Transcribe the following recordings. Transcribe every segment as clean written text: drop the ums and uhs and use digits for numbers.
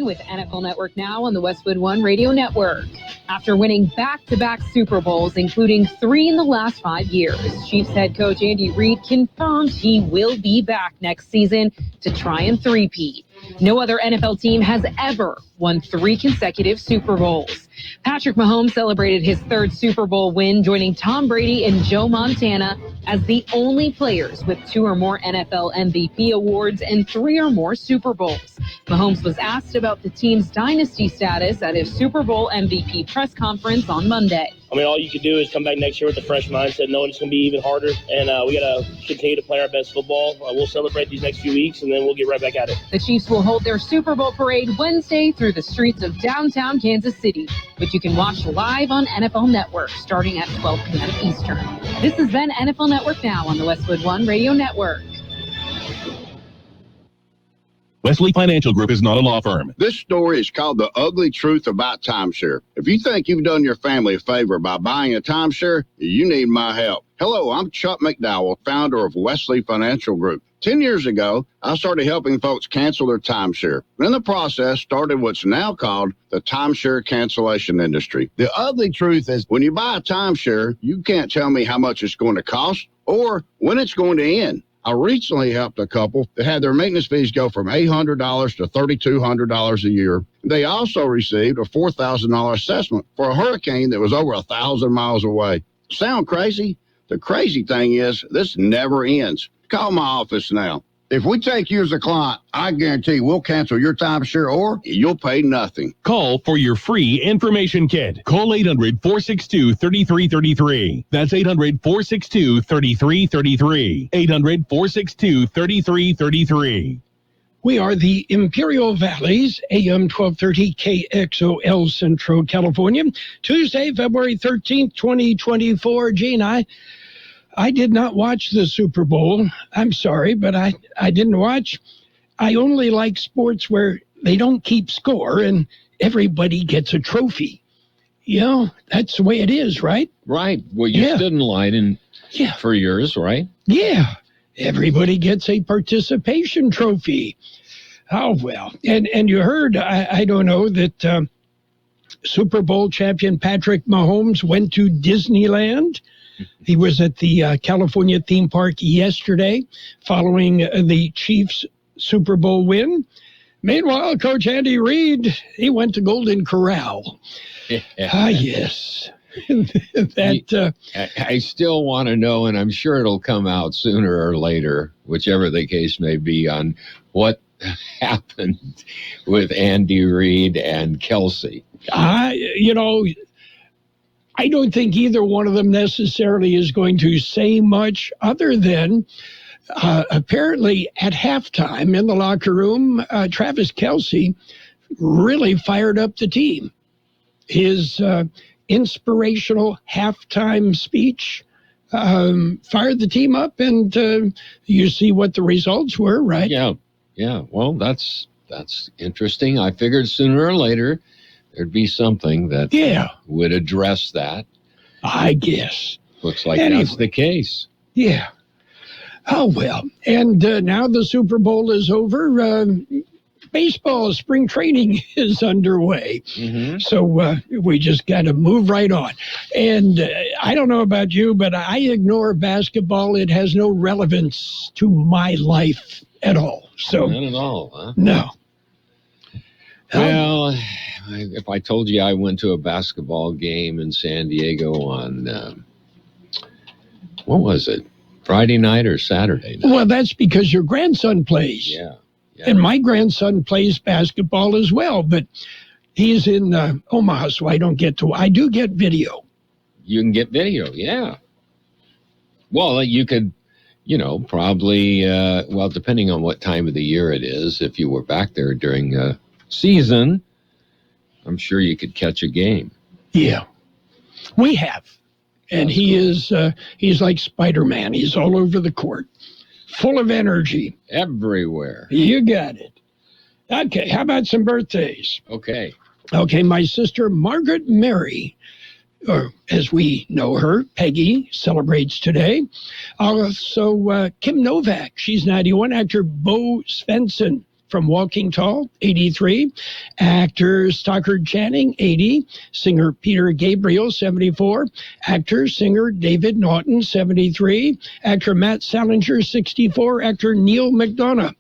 With NFL Network Now on the Westwood One Radio Network. After winning back-to-back Super Bowls, including 3 in the last 5 years, Chiefs head coach Andy Reid confirmed he will be back next season to try and three-peat. No other NFL team has ever won 3 consecutive Super Bowls. Patrick Mahomes celebrated his 3rd Super Bowl win, joining Tom Brady and Joe Montana as the only players with 2 or more NFL MVP awards and 3 or more Super Bowls. Mahomes was asked about the team's dynasty status at his Super Bowl MVP press conference on Monday. I mean, all you can do is come back next year with a fresh mindset, knowing it's going to be even harder, and we got to continue to play our best football. We'll celebrate these next few weeks, and then we'll get right back at it. The Chiefs will hold their Super Bowl parade Wednesday through the streets of downtown Kansas City, which you can watch live on NFL Network starting at 12 p.m. Eastern. This has been NFL Network Now on the Westwood One Radio Network. Wesley Financial Group is not a law firm. This story is called The Ugly Truth About Timeshare. If you think you've done your family a favor by buying a timeshare, you need my help. Hello, I'm Chuck McDowell, founder of Wesley Financial Group. 10 years ago, I started helping folks cancel their timeshare. In the process, started what's now called the timeshare cancellation industry. The ugly truth is when you buy a timeshare, you can't tell me how much it's going to cost or when it's going to end. I recently helped a couple that had their maintenance fees go from $800 to $3,200 a year. They also received a $4,000 assessment for a hurricane that was over 1,000 miles away. Sound crazy? The crazy thing is this never ends. Call my office now. If we take you as a client, I guarantee we'll cancel your timeshare or you'll pay nothing. Call for your free information kit. Call 800-462-3333. That's 800-462-3333. 800-462-3333. We are the Imperial Valley's AM 1230 KXOL Central California. Tuesday, February 13th, 2024. Gene, I did not watch the Super Bowl. I'm sorry, but I didn't watch. I only like sports where they don't keep score and everybody gets a trophy. You know, that's the way it is, right? Right. Well, you stood in line for yours, right? Yeah. Everybody gets a participation trophy. Oh, well. And you heard, I don't know, that Super Bowl champion Patrick Mahomes went to Disneyland. He was at the California theme park yesterday following the Chiefs' Super Bowl win. Meanwhile, Coach Andy Reid, he went to Golden Corral. Yes. I still want to know, and I'm sure it'll come out sooner or later, whichever the case may be, on what happened with Andy Reid and Kelsey. I don't think either one of them necessarily is going to say much other than apparently at halftime in the locker room, Travis Kelce really fired up the team. His inspirational halftime speech fired the team up, and you see what the results were, right? Yeah. Well, that's interesting. I figured sooner or later there'd be something that would address that. I guess. Looks like that's the case. Yeah. Oh, well. And now the Super Bowl is over. Baseball spring training is underway. Mm-hmm. So we just got to move right on. And I don't know about you, but I ignore basketball. It has no relevance to my life at all. So not at all, huh? No. Well, if I told you I went to a basketball game in San Diego on, what was it, Friday night or Saturday night? Well, that's because your grandson plays. Yeah. And my grandson plays basketball as well, but he's in Omaha, so I don't get to. I do get video. You can get video, yeah. Well, you could, probably, depending on what time of the year it is, if you were back there during season, I'm sure you could catch a game. Yeah, we have. And he's like Spider-Man. He's all over the court, full of energy. Everywhere. You got it. Okay, how about some birthdays? Okay, my sister Margaret Mary, or as we know her, Peggy, celebrates today. Also, Kim Novak, she's 91. Actor Bo Svensson from Walking Tall, 83. Actor Stockard Channing, 80. Singer Peter Gabriel, 74. Actor, singer David Naughton, 73. Actor Matt Salinger, 64. Actor Neil McDonough,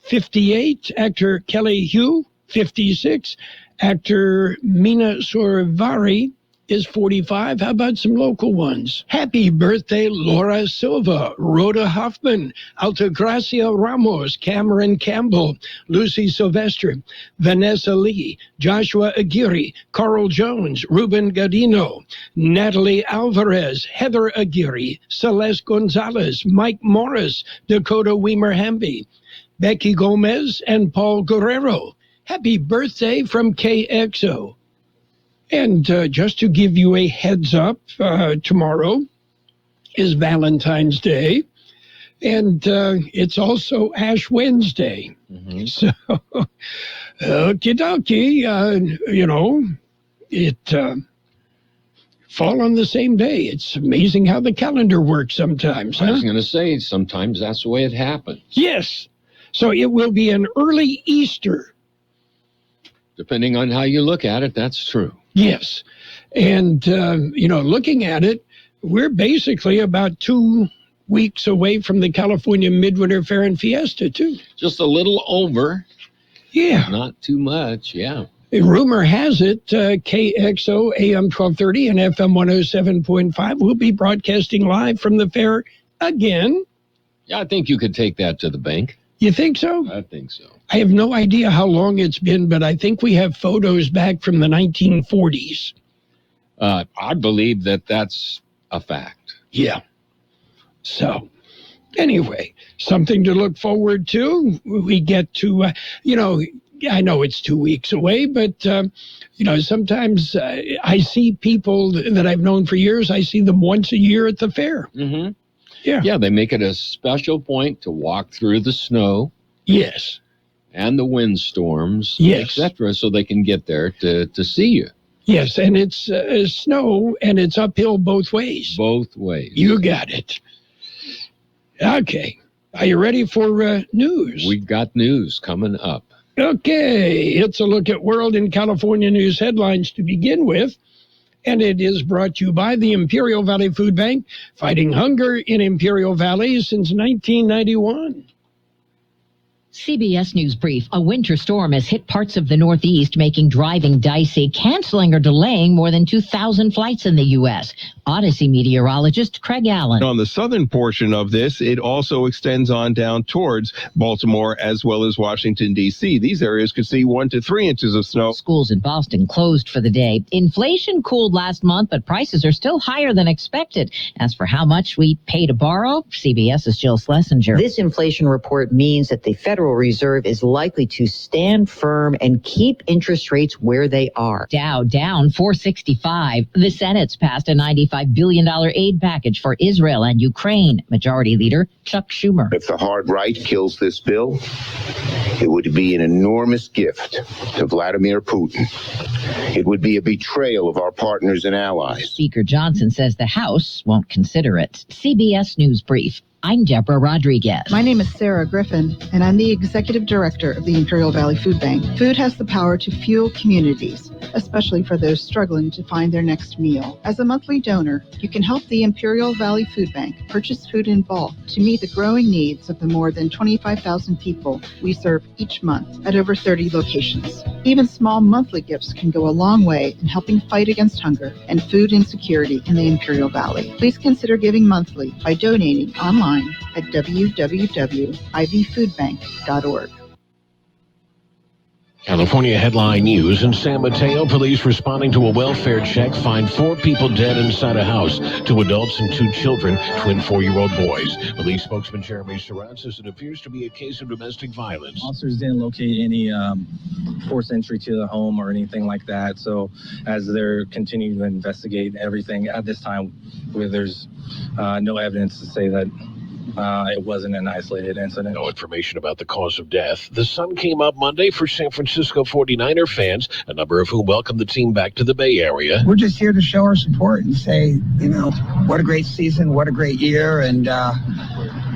58. Actor Kelly Hugh, 56. Actor Mina Suravari is 45. How about some local ones? Happy birthday, Laura Silva, Rhoda Hoffman, Altagracia Ramos, Cameron Campbell, Lucy Sylvester, Vanessa Lee, Joshua Aguirre, Carl Jones, Ruben Gadino, Natalie Alvarez, Heather Aguirre, Celeste Gonzalez, Mike Morris, Dakota Weimer-Hamby, Becky Gomez, and Paul Guerrero. Happy birthday from KXO. And just to give you a heads up, tomorrow is Valentine's Day, and it's also Ash Wednesday. Mm-hmm. So, okie dokie, it fall on the same day. It's amazing how the calendar works sometimes. I was going to say, sometimes that's the way it happens. Yes. So it will be an early Easter. Depending on how you look at it, that's true. Yes. And, looking at it, we're basically about 2 weeks away from the California Midwinter Fair and Fiesta, too. Just a little over. Yeah. Not too much, yeah. Rumor has it, KXO AM 1230 and FM 107.5 will be broadcasting live from the fair again. Yeah, I think you could take that to the bank. You think so? I think so. I have no idea how long it's been, but I think we have photos back from the 1940s. I believe that's a fact. Yeah. So, anyway, something to look forward to. We get to, I know it's 2 weeks away, but, sometimes I see people that I've known for years. I see them once a year at the fair. Mm-hmm. Yeah. Yeah, they make it a special point to walk through the snow. Yes. And the windstorms, yes, etc., so they can get there to see you. Yes, and it's snow, and it's uphill both ways. Both ways. You got it. Okay. Are you ready for news? We've got news coming up. Okay. It's a look at World and California news headlines to begin with. And it is brought to you by the Imperial Valley Food Bank, fighting hunger in Imperial Valley since 1991. CBS News Brief. A winter storm has hit parts of the Northeast, making driving dicey, canceling or delaying more than 2,000 flights in the U.S. Odyssey meteorologist Craig Allen. On the southern portion of this, it also extends on down towards Baltimore as well as Washington, D.C. These areas could see 1 to 3 inches of snow. Schools in Boston closed for the day. Inflation cooled last month, but prices are still higher than expected. As for how much we pay to borrow, CBS's Jill Schlesinger. This inflation report means that the Federal Reserve is likely to stand firm and keep interest rates where they are. Dow down 465. The Senate's passed a $95 billion aid package for Israel and Ukraine. Majority Leader Chuck Schumer. If the hard right kills this bill, it would be an enormous gift to Vladimir Putin. It would be a betrayal of our partners and allies. Speaker Johnson says the House won't consider it. CBS News Brief. I'm Deborah Rodriguez. My name is Sarah Griffin, and I'm the Executive Director of the Imperial Valley Food Bank. Food has the power to fuel communities, especially for those struggling to find their next meal. As a monthly donor, you can help the Imperial Valley Food Bank purchase food in bulk to meet the growing needs of the more than 25,000 people we serve each month at over 30 locations. Even small monthly gifts can go a long way in helping fight against hunger and food insecurity in the Imperial Valley. Please consider giving monthly by donating online at www.ivfoodbank.org. California headline news. In San Mateo, police responding to a welfare check find 4 people dead inside a house, 2 adults and 2 children, twin 4-year-old boys. Police spokesman Jeremy Surratt says it appears to be a case of domestic violence. Officers didn't locate any forced entry to the home or anything like that. So as they're continuing to investigate everything at this time, where there's no evidence to say that it wasn't an isolated incident. No information about the cause of death. The sun came up Monday for San Francisco 49er fans, a number of whom welcomed the team back to the Bay Area. We're just here to show our support and say, what a great season, what a great year, and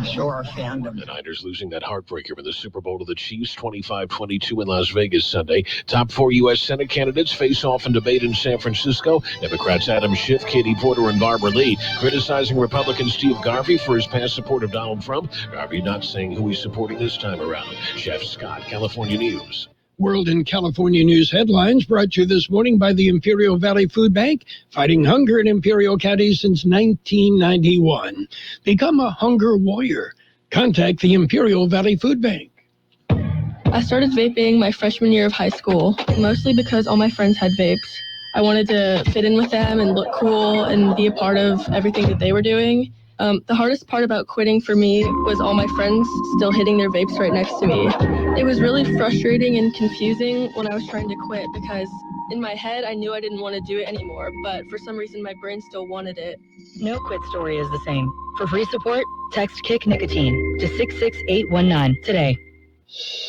show our fandom. The Niners losing that heartbreaker in the Super Bowl to the Chiefs, 25-22 in Las Vegas Sunday. Top 4 U.S. Senate candidates face off in debate in San Francisco. Democrats Adam Schiff, Katie Porter, and Barbara Lee criticizing Republican Steve Garvey for his past support of Donald Trump. Garvey not saying who he's supporting this time around. Chef Scott, California News. World and California News headlines brought to you this morning by the Imperial Valley Food Bank, fighting hunger in Imperial County since 1991. Become a hunger warrior. Contact the Imperial Valley Food Bank. I started vaping my freshman year of high school, mostly because all my friends had vapes. I wanted to fit in with them and look cool and be a part of everything that they were doing. The hardest part about quitting for me was all my friends still hitting their vapes right next to me. It was really frustrating and confusing when I was trying to quit because in my head I knew I didn't want to do it anymore, but for some reason my brain still wanted it. No quit story is the same. For free support, text Kick Nicotine to 66819 today.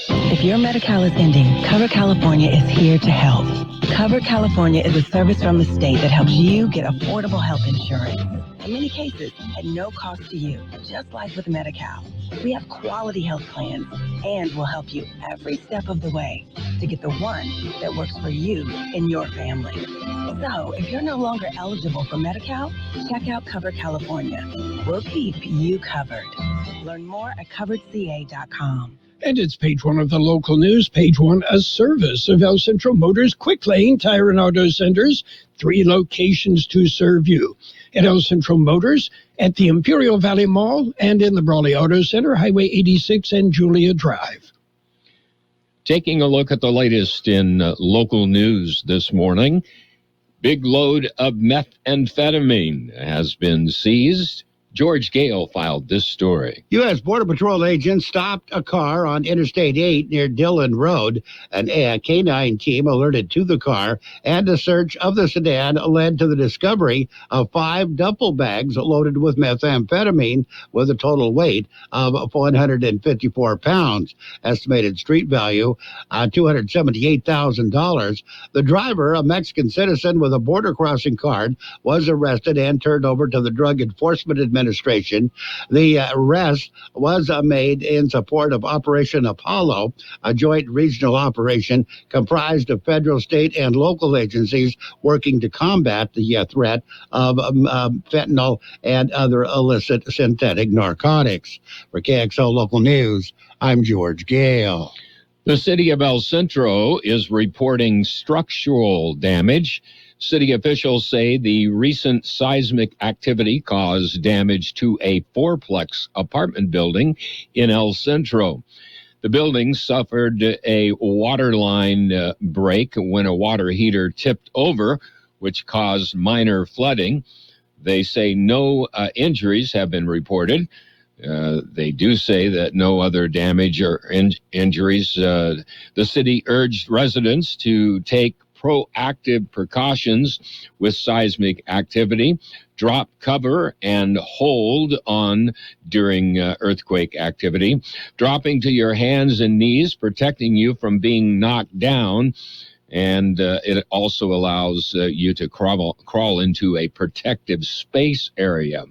If your Medi-Cal is ending, Cover California is here to help. Cover California is a service from the state that helps you get affordable health insurance. In many cases, at no cost to you, just like with Medi-Cal. We have quality health plans, and we'll help you every step of the way to get the one that works for you and your family. So, if you're no longer eligible for Medi-Cal, check out Cover California. We'll keep you covered. Learn more at coveredca.com. And it's page 1 of the local news. Page 1, a service of El Centro Motors Quick Lane Tire and Auto Centers. 3 locations to serve you. At El Centro Motors, at the Imperial Valley Mall, and in the Brawley Auto Center, Highway 86 and Julia Drive. Taking a look at the latest in local news this morning. Big load of methamphetamine has been seized. George Gale filed this story. U.S. Border Patrol agents stopped a car on Interstate 8 near Dillon Road. An K-9 team alerted to the car, and a search of the sedan led to the discovery of 5 duffel bags loaded with methamphetamine with a total weight of 154 pounds. Estimated street value, $278,000. The driver, a Mexican citizen with a border crossing card, was arrested and turned over to the Drug Enforcement Administration. The arrest was made in support of Operation Apollo, a joint regional operation comprised of federal, state, and local agencies working to combat the threat of fentanyl and other illicit synthetic narcotics. For KXO Local News, I'm George Gale. The city of El Centro is reporting structural damage. City officials say the recent seismic activity caused damage to a 4-plex apartment building in El Centro. The building suffered a water line break when a water heater tipped over, which caused minor flooding. They say no injuries have been reported. They do say that no other damage or injuries. The city urged residents to take proactive precautions with seismic activity, drop cover and hold on during earthquake activity, dropping to your hands and knees, protecting you from being knocked down. And it also allows you to crawl into a protective space area.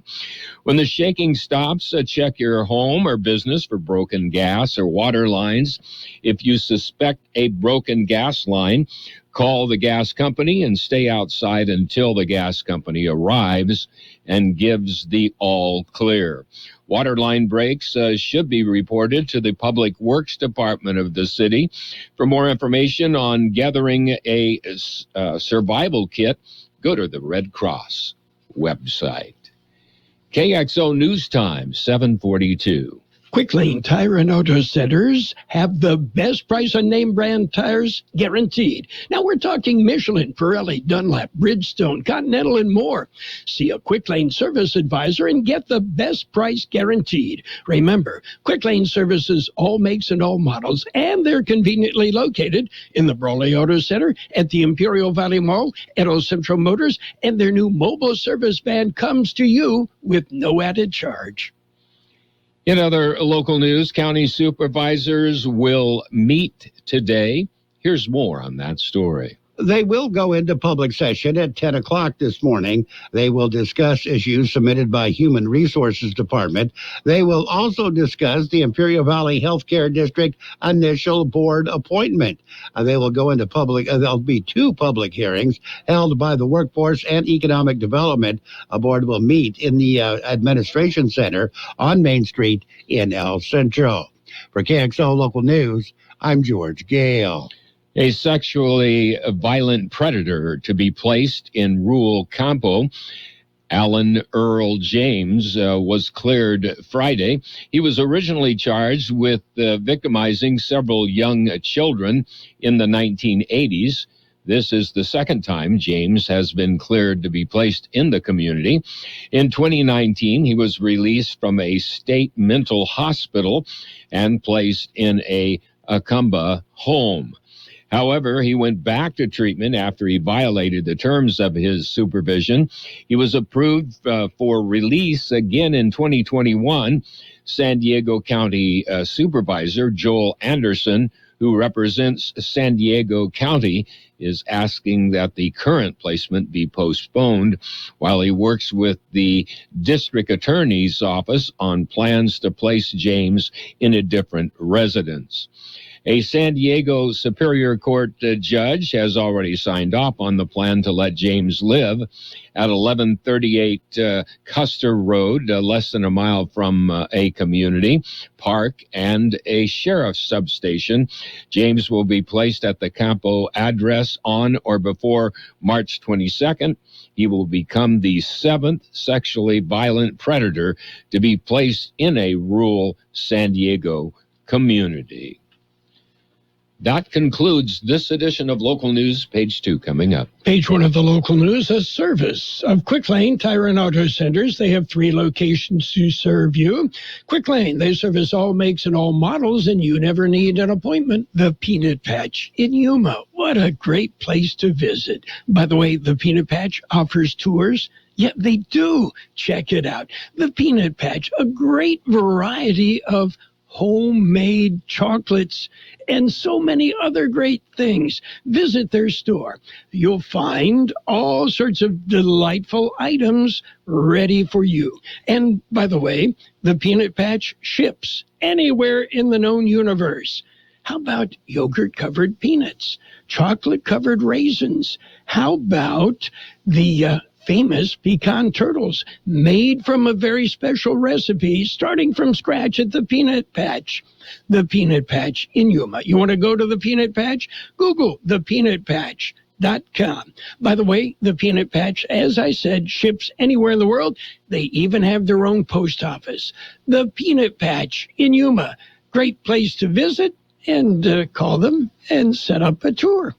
When the shaking stops, check your home or business for broken gas or water lines. If you suspect a broken gas line, call the gas company and stay outside until the gas company arrives and gives the all clear. Water line breaks should be reported to the Public Works Department of the city. For more information on gathering a survival kit, go to the Red Cross website. KXO News Time, 7:42. Quick Lane Tire and Auto Centers have the best price on name brand tires guaranteed. Now we're talking Michelin, Pirelli, Dunlop, Bridgestone, Continental, and more. See a Quick Lane service advisor and get the best price guaranteed. Remember, Quick Lane services all makes and all models, and they're conveniently located in the Brawley Auto Center, at the Imperial Valley Mall, at El Centro Motors, and their new mobile service van comes to you with no added charge. In other local news, county supervisors will meet today. Here's more on that story. They will go into public session at 10 o'clock this morning. They will discuss issues submitted by Human Resources Department. They will also discuss the Imperial Valley Healthcare District initial board appointment. They will go into public. There'll be 2 public hearings held by the Workforce and Economic Development. A board will meet in the Administration Center on Main Street in El Centro. For KXO Local News, I'm George Gale. A sexually violent predator to be placed in rural Campo, Alan Earl James, was cleared Friday. He was originally charged with victimizing several young children in the 1980s. This is the second time James has been cleared to be placed in the community. In 2019, he was released from a state mental hospital and placed in a Akamba home. However, he went back to treatment after he violated the terms of his supervision. He was approved for release again in 2021. San Diego County Supervisor Joel Anderson, who represents San Diego County, is asking that the current placement be postponed while he works with the district attorney's office on plans to place James in a different residence. A San Diego Superior Court judge has already signed off on the plan to let James live at 1138 Custer Road, less than a mile from a community park and a sheriff's substation. James will be placed at the Campo address on or before March 22nd. He will become the 7th sexually violent predator to be placed in a rural San Diego community. That concludes this edition of Local News. Page 2 coming up. Page 1 of the Local News, a service of Quick Lane Tire and Auto Centers. They have 3 locations to serve you. Quick Lane, they service all makes and all models, and you never need an appointment. The Peanut Patch in Yuma. What a great place to visit. By the way, the Peanut Patch offers tours. Yeah, they do. Check it out. The Peanut Patch, a great variety of homemade chocolates, and so many other great things. Visit their store. You'll find all sorts of delightful items ready for you. And by the way, the Peanut Patch ships anywhere in the known universe. How about yogurt-covered peanuts, chocolate-covered raisins? How about the famous pecan turtles made from a very special recipe starting from scratch at the Peanut Patch? The Peanut Patch in Yuma. You want to go to the Peanut Patch? Google the Peanut Patch.com. By the way, the Peanut Patch, as I said, ships anywhere in the world. They even have their own post office. The Peanut Patch in Yuma. Great place to visit, and call them and set up a tour.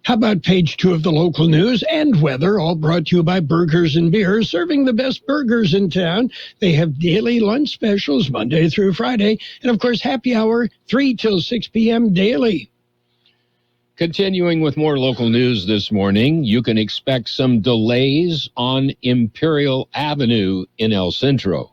How about page 2 of the Local News and weather, all brought to you by Burgers and Beer, serving the best burgers in town. They have daily lunch specials Monday through Friday, and of course happy hour 3 till 6 p.m. daily. Continuing with more local news this morning, you can expect some delays on Imperial Avenue in El Centro.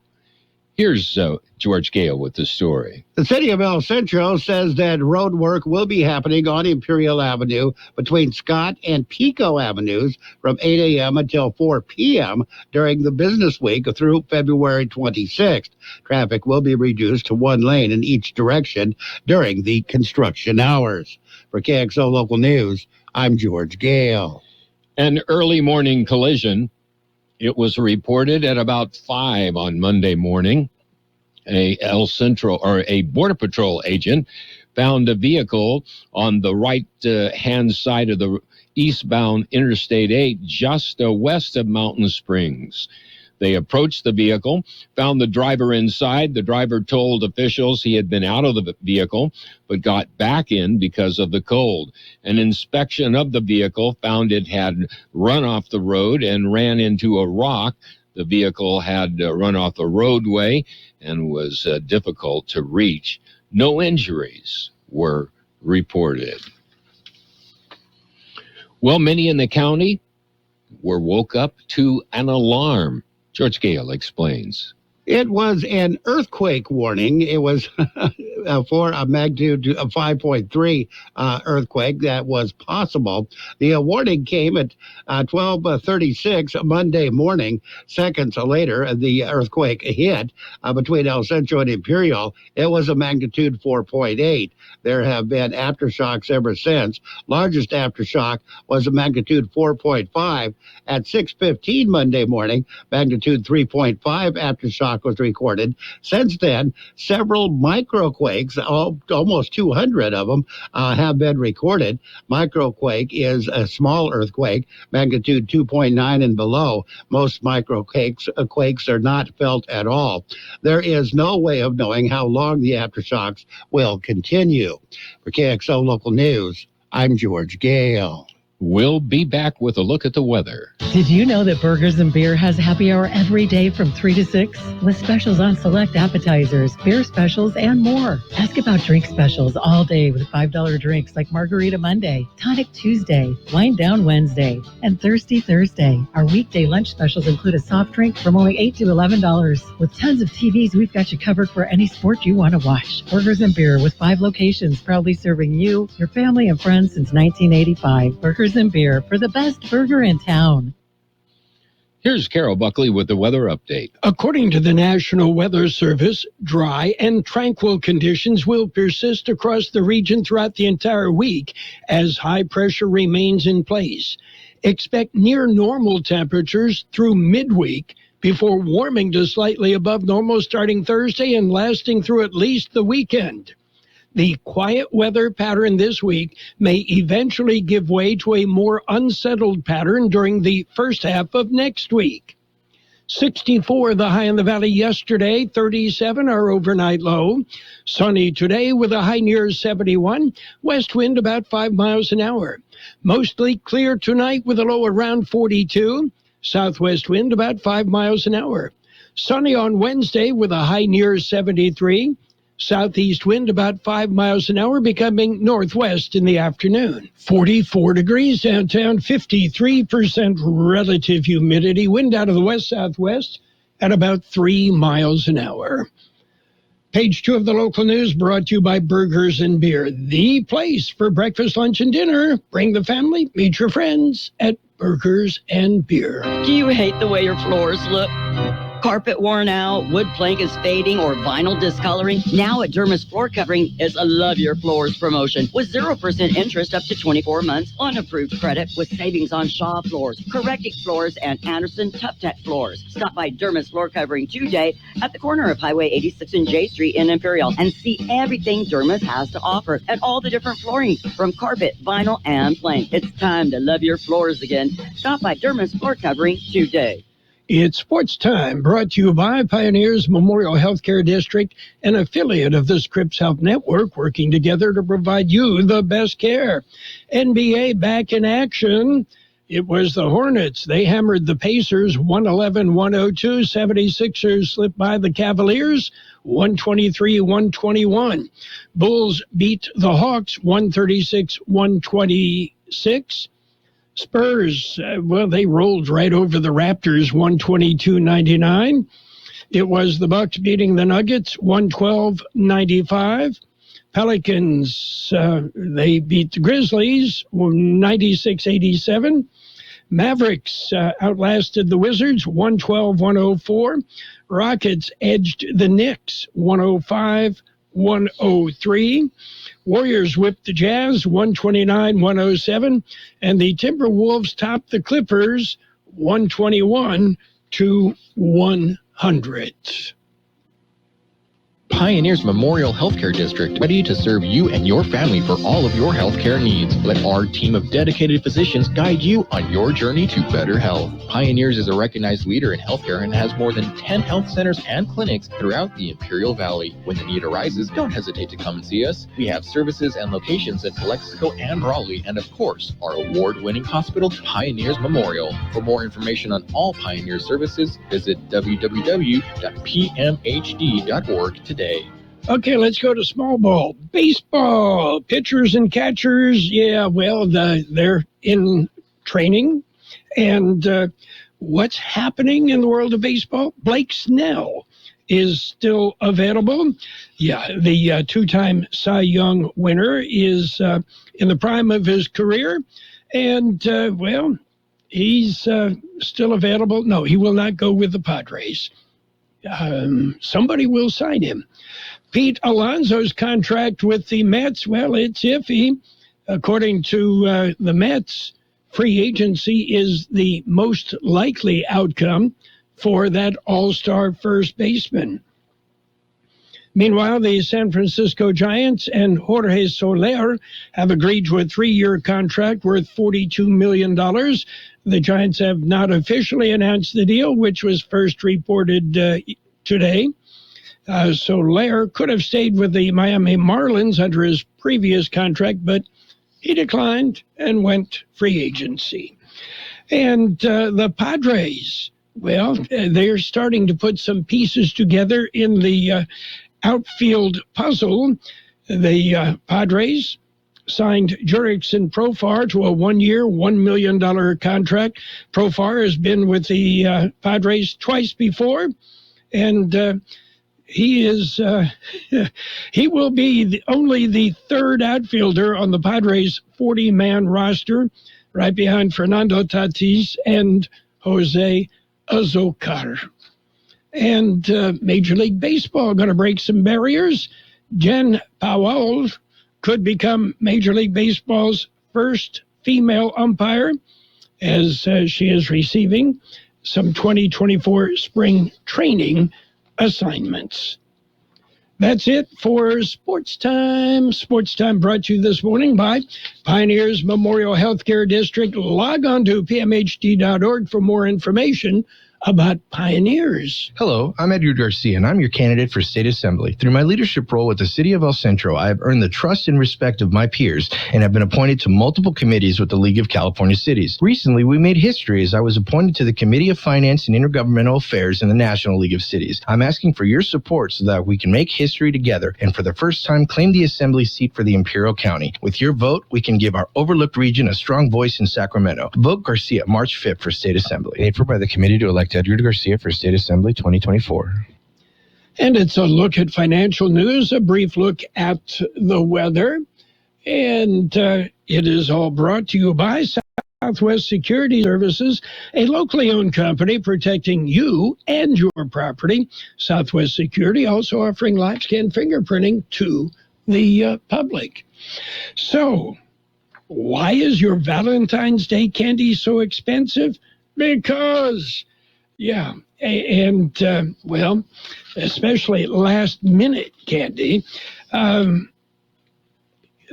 Here's George Gale with the story. The city of El Centro says that road work will be happening on Imperial Avenue between Scott and Pico Avenues from 8 a.m. until 4 p.m. during the business week through February 26th. Traffic will be reduced to 1 lane in each direction during the construction hours. For KXO Local News, I'm George Gale. An early morning collision. It was reported at about 5 on Monday morning. A Border Patrol agent found a vehicle on the right-hand side of the eastbound Interstate 8 just west of Mountain Springs. They approached the vehicle, found the driver inside. The driver told officials he had been out of the vehicle, but got back in because of the cold. An inspection of the vehicle found it had run off the road and ran into a rock. The vehicle had run off the roadway and was difficult to reach. No injuries were reported. Well, many in the county were woke up to an alarm. George Gale explains. It was an earthquake warning. It was for a magnitude of 5.3 earthquake that was possible. The warning came at 12:36 Monday morning. Seconds later, the earthquake hit between El Centro and Imperial. It was a magnitude 4.8. There have been aftershocks ever since. Largest aftershock was a magnitude 4.5 at 6:15 Monday morning. Magnitude 3.5 aftershock was recorded. Since then, several microquakes, almost 200 of them, have been recorded. Microquake is a small earthquake, magnitude 2.9 and below. Most microquakes are not felt at all. There is no way of knowing how long the aftershocks will continue. For KXO Local News, I'm George Gale. We'll be back with a look at the weather. Did you know that Burgers and Beer has happy hour every day from 3 to 6? With specials on select appetizers, beer specials, and more. Ask about drink specials all day with $5 drinks like Margarita Monday, Tonic Tuesday, Wind Down Wednesday, and Thirsty Thursday. Our weekday lunch specials include a soft drink from only $8 to $11. With tons of TVs, we've got you covered for any sport you want to watch. Burgers and Beer with 5 locations, proudly serving you, your family, and friends since 1985. Burgers and Beer for the best burger in town. Here's Carroll Buckley with the weather update. According to the National Weather Service, dry and tranquil conditions will persist across the region throughout the entire week as high pressure remains in place. Expect near normal temperatures through midweek before warming to slightly above normal starting Thursday and lasting through at least the weekend. The quiet weather pattern this week may eventually give way to a more unsettled pattern during the first half of next week. 64 the high in the valley yesterday, 37 our overnight low. Sunny today with a high near 71, west wind about 5 miles an hour. Mostly clear tonight with a low around 42, southwest wind about 5 miles an hour. Sunny on Wednesday with a high near 73. Southeast wind about 5 miles an hour, becoming northwest in the afternoon. 44 degrees downtown, 53% relative humidity, wind out of the west-southwest at about 3 miles an hour. Page 2 of the local news brought to you by Burgers and Beer, the place for breakfast, lunch, and dinner. Bring the family, meet your friends at Burgers and Beer. Do you hate the way your floors look? Carpet worn out, wood plank is fading, or vinyl discoloring? Now at Dermis Floor Covering is a Love Your Floors promotion with 0% interest up to 24 months on approved credit with savings on Shaw Floors, Correctic Floors, and Anderson Tough Tech Floors. Stop by Dermis Floor Covering today at the corner of Highway 86 and J Street in Imperial and see everything Dermis has to offer and all the different flooring from carpet, vinyl, and plank. It's time to love your floors again. Stop by Dermis Floor Covering today. It's Sports Time, brought to you by Pioneers Memorial Healthcare District, an affiliate of the Scripps Health Network, working together to provide you the best care. NBA back in action. It was the Hornets. They hammered the Pacers 111-102. 76ers slipped by the Cavaliers 123-121. Bulls beat the Hawks 136-126. Spurs, they rolled right over the Raptors, 122-99. It was the Bucks beating the Nuggets, 112-95. Pelicans, they beat the Grizzlies, 96-87. Mavericks outlasted the Wizards, 112-104. Rockets edged the Knicks, 105-103. Warriors whipped the Jazz 129-107, and the Timberwolves topped the Clippers 121-100. Pioneers Memorial Healthcare District, ready to serve you and your family for all of your healthcare needs. Let our team of dedicated physicians guide you on your journey to better health. Pioneers is a recognized leader in healthcare and has more than 10 health centers and clinics throughout the Imperial Valley. When the need arises, don't hesitate to come and see us. We have services and locations in Calexico and Raleigh, and of course, our award-winning hospital, Pioneers Memorial. For more information on all Pioneer services, visit www.pmhd.org today. Okay, let's go to small ball. Baseball, pitchers and catchers, they're in training. And what's happening in the world of baseball? Blake Snell is still available. Yeah, the two-time Cy Young winner is in the prime of his career. And, well, he's still available. No, he will not go with the Padres. Somebody will sign him. Pete Alonso's contract with the Mets, well, it's iffy. According to the Mets, free agency is the most likely outcome for that all-star first baseman. Meanwhile, the San Francisco Giants and Jorge Soler have agreed to a 3-year contract worth $42 million. The Giants have not officially announced the deal, which was first reported today. Soler could have stayed with the Miami Marlins under his previous contract, but he declined and went free agency. And the Padres, well, they're starting to put some pieces together in the outfield puzzle. The Padres signed Jurickson Profar to a 1-year, $1 million contract. Profar has been with the Padres twice before, and he will be only the third outfielder on the Padres' 40-man roster, right behind Fernando Tatis and Jose Azocar. And Major League Baseball going to break some barriers. Jen Powell could become Major League Baseball's first female umpire, as she is receiving some 2024 spring training assignments. That's it for Sports Time. Sports Time brought to you this morning by Pioneers Memorial Healthcare District. Log on to pmhd.org for more information about Pioneers. Hello, I'm Edgar Garcia, and I'm your candidate for State Assembly. Through my leadership role with the City of El Centro, I have earned the trust and respect of my peers and have been appointed to multiple committees with the League of California Cities. Recently, we made history as I was appointed to the Committee of Finance and Intergovernmental Affairs in the National League of Cities. I'm asking for your support so that we can make history together and for the first time claim the Assembly seat for the Imperial County. With your vote, we can give our overlooked region a strong voice in Sacramento. Vote Garcia March 5th for State Assembly. Paid for by the Committee to elect Edgar Garcia for State Assembly 2024. And it's a look at financial news, a brief look at the weather, and it is all brought to you by Southwest Security Services, a locally owned company protecting you and your property. Southwest Security also offering live scan fingerprinting to the public. So, why is your Valentine's Day candy so expensive? Because yeah, and, well, especially last-minute candy.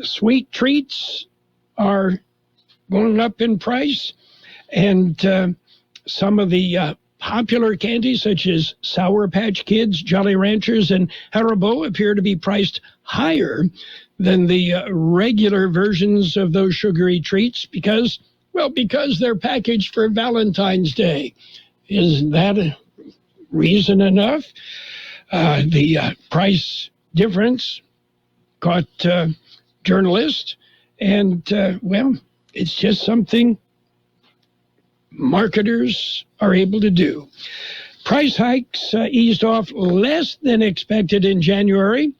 Sweet treats are going up in price, and some of the popular candies, such as Sour Patch Kids, Jolly Ranchers, and Haribo, appear to be priced higher than the regular versions of those sugary treats because they're packaged for Valentine's Day. Is that a reason enough? The price difference caught journalists, and, well, it's just something marketers are able to do. Price hikes eased off less than expected in January,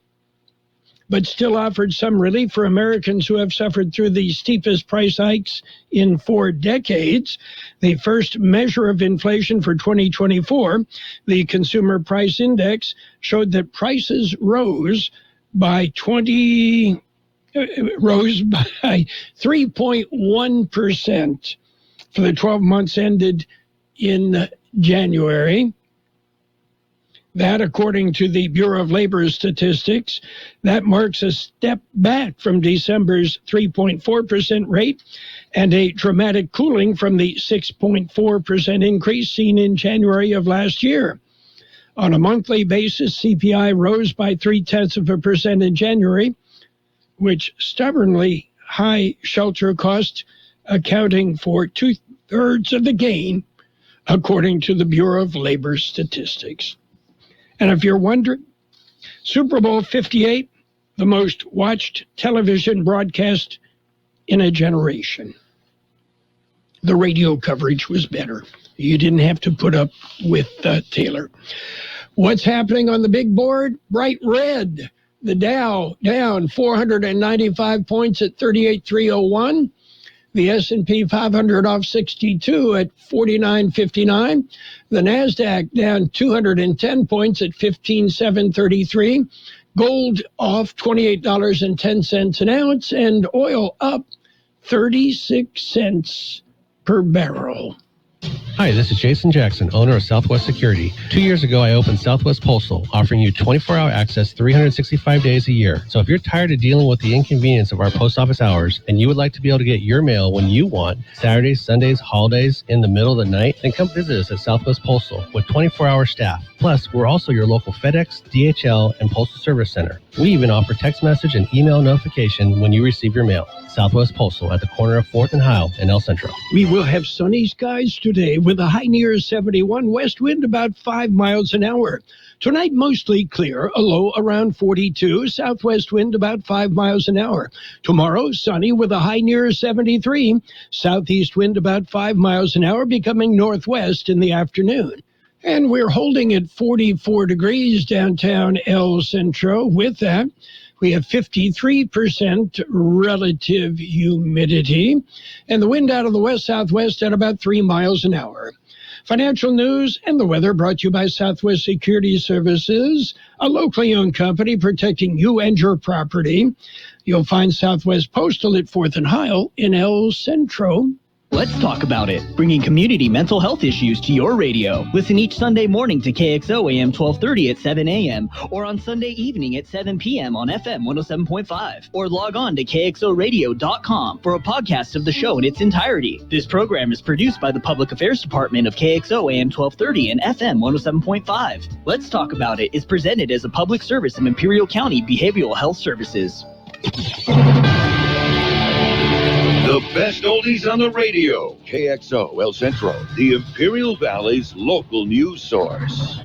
but still offered some relief for Americans who have suffered through the steepest price hikes in 4 decades. The first measure of inflation for 2024, the Consumer Price Index, showed that prices rose by 3.1% for the 12 months ended in January. That, according to the Bureau of Labor Statistics, that marks a step back from December's 3.4% rate and a dramatic cooling from the 6.4% increase seen in January of last year. On a monthly basis, CPI rose by 0.3% in January, which stubbornly high shelter costs accounting for 2/3 of the gain, according to the Bureau of Labor Statistics. And if you're wondering, Super Bowl 58, the most watched television broadcast in a generation. The radio coverage was better. You didn't have to put up with Taylor. What's happening on the big board? Bright red. The Dow down 495 points at 38,301. The S&P 500 off 62 at 49.59. The NASDAQ down 210 points at 15,733. Gold off $28.10 an ounce, and oil up 36 cents per barrel. Hi, this is Jason Jackson, owner of Southwest Security. 2 years ago, I opened Southwest Postal, offering you 24-hour access 365 days a year. So if you're tired of dealing with the inconvenience of our post office hours and you would like to be able to get your mail when you want, Saturdays, Sundays, holidays, in the middle of the night, then come visit us at Southwest Postal with 24-hour staff. Plus, we're also your local FedEx, DHL, and Postal Service Center. We even offer text message and email notification when you receive your mail. Southwest Postal at the corner of 4th and Heil in El Centro. We will have sunny skies today with a high near 71, west wind about 5 miles an hour. Tonight, mostly clear, a low around 42, southwest wind about 5 miles an hour. Tomorrow, sunny with a high near 73, southeast wind about 5 miles an hour, becoming northwest in the afternoon. And we're holding at 44 degrees downtown El Centro. With that, we have 53% relative humidity, and the wind out of the west-southwest at about 3 miles an hour. Financial news and the weather brought to you by Southwest Security Services, a locally owned company protecting you and your property. You'll find Southwest Postal at 4th and Heil in El Centro. Let's talk about it, bringing community mental health issues to your radio. Listen each Sunday morning to KXO AM 1230 at 7 a.m. or on Sunday evening at 7 p.m. on FM 107.5. Or log on to KXORadio.com for a podcast of the show in its entirety. This program is produced by the Public Affairs Department of KXO AM 1230 and FM 107.5. Let's Talk About It is presented as a public service of Imperial County Behavioral Health Services. The best oldies on the radio. KXO El Centro, the Imperial Valley's local news source.